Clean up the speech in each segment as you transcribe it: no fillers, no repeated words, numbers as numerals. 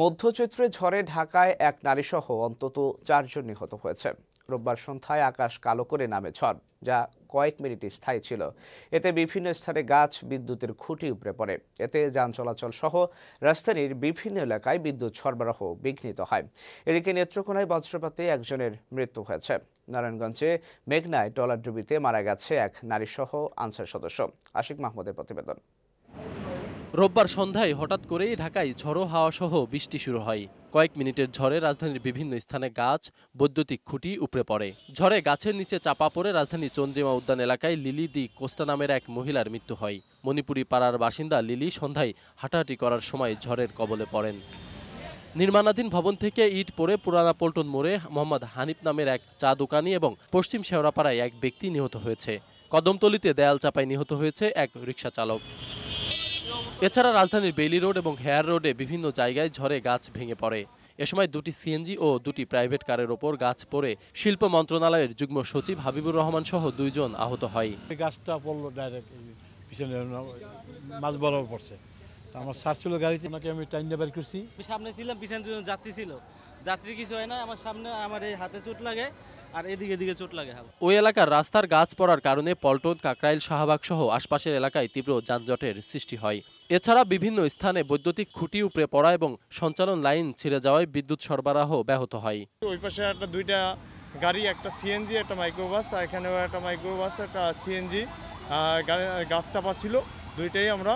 মধ্যচৈত্রে ঝড়ে ঢাকায় এক নারীসহ অন্তত 4 জন নিহত হয়েছে। রোববার সন্ধ্যায় আকাশ কালো করে নামে ঝড়, যা কয়েক মিনিট স্থায়ী ছিল। এতে বিভিন্ন স্থানে গাছ, বিদ্যুতের খুঁটি উপড়ে পড়ে। এতে যান চলাচল সহ রাজধানীর বিভিন্ন এলাকায় বিদ্যুৎ সরবরাহ বিঘ্নিত হয়। এদিকে নেত্রকোনায় বজ্রপাতে একজনের মৃত্যু হয়েছে। নারায়ণগঞ্জে মেঘনায় ট্রলারডুবিতে মারা গেছে এক নারীসহ আনসার সদস্য। আশিক মাহমুদের প্রতিবেদন। রোববার সন্ধ্যায় হঠাৎ করেই ঢাকায় ঝড়ো হাওয়া সহ বৃষ্টি শুরু হয়। কয়েক মিনিটের ঝড়ে রাজধানীর বিভিন্ন স্থানে গাছ, বৈদ্যুতিক খুঁটি উপড়ে পড়ে। ঝড়ে গাছের নিচে চাপা পড়ে রাজধানীর চন্দ্রিমা উদ্যান এলাকায় লিলি দি কোস্টা নামের এক মহিলার মৃত্যু হয়। মণিপুরি পাড়ার বাসিন্দা লিলি সন্ধ্যায় হাঁটাহাঁটি করার সময় ঝড়ের কবলে পড়েন। নির্মাণাধীন ভবন থেকে ইট পড়ে পুরানা পল্টন মোড়ে মোহাম্মদ হানিফ নামের এক চা দোকানি এবং পশ্চিম শেওড়াপাড়ায় এক ব্যক্তি নিহত হয়েছে। কদমতলীতে দেয়াল চাপায় নিহত হয়েছে এক রিকশা চালক। এছাড়া রাজধানীর বেইলি রোড এবং হেয়ার রোডে বিভিন্ন জায়গায় ঝড়ে গাছ ভেঙে পড়ে। এ সময় দুটি সিএনজি ও দুটি প্রাইভেট কারের ওপর গাছ পড়ে শিল্প মন্ত্রণালয়ের যুগ্ম সচিব হাবিবুর রহমান সহ 2 জন আহত হয়। গাছটা পড়লো ডাইরেক্ট পিছনে মাছ বরাবর পড়ছে। আমার সার ছিল গাড়িতে, ওনাকে আমি টাইম বের করছি। সামনে ছিলাম, পিছনে দুজন যাত্রী ছিল। যাত্রী কিছু হয় না, আমার সামনে আমার এই হাতে চোট লাগে আর এদিকে চোট লাগে। ওই এলাকার রাস্তার গাছ পড়ার কারণে পল্টন, কাকরাইল, শাহবাগ সহ আশপাশের এলাকায় তীব্র যানজটের সৃষ্টি হয়। এছাড়া বিভিন্ন স্থানে বৈদ্যুতিক খুঁটি উপড়ে পড়া এবং সঞ্চালন লাইন ছিঁড়ে যাওয়ায় বিদ্যুৎ সরবরাহ ব্যাহত হয়। ওই পাশে দুইটা গাড়ি, একটা সিএনজি, একটা মাইক্রোবাস, এখানেও একটা মাইক্রোবাস, একটা সিএনজি গাছ চাপা ছিল। দুইটাই আমরা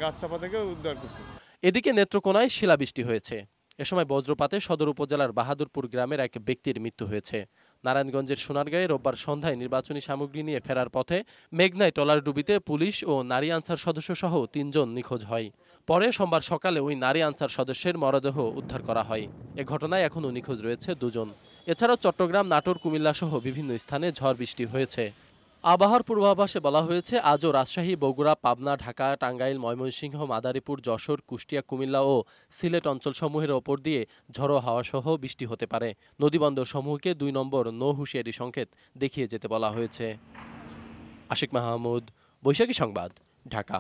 গাছ চাপা থেকে উদ্ধার করছি। এদিকে নেত্রকোনায় শিলাবৃষ্টি হয়েছে। এ সময় বজ্রপাতে সদর উপজেলার বাহাদুরপুর গ্রামের এক ব্যক্তির মৃত্যু হয়েছে। নারায়ণগঞ্জের সোনারগাঁয়ে রোববার সন্ধ্যায় নির্বাচনী সামগ্রী নিয়ে ফেরার পথে মেঘনায় ট্রলারডুবিতে পুলিশ ও নারী আনসার সদস্য সহ 3 জন নিখোঁজ হয়। পরে সোমবার সকালে ওই নারী আনসার সদস্যের মরদেহ উদ্ধার করা হয়। এ ঘটনায় এখনও নিখোঁজ রয়েছে 2 জন। এছাড়াও চট্টগ্রাম, নাটোর, কুমিল্লা সহ বিভিন্ন স্থানে ঝড় বৃষ্টি হয়েছে। আবহাওয়ার পূর্বাভাসে বলা হয়েছে, আজও রাজশাহী, বগুড়া, পাবনা, ঢাকা, টাঙ্গাইল, ময়মনসিংহ, মাদারীপুর, যশোর, কুষ্টিয়া, কুমিল্লা ও সিলেট অঞ্চলসমূহের ওপর দিয়ে ঝড়ো হাওয়া সহ বৃষ্টি হতে পারে। নদীবন্দর সমূহকে 2 নম্বর নৌ হুঁশিয়ারি সংকেত দেখিয়ে যেতে বলা হয়েছে। আশিক মাহমুদ, বৈশাখী সংবাদ, ঢাকা।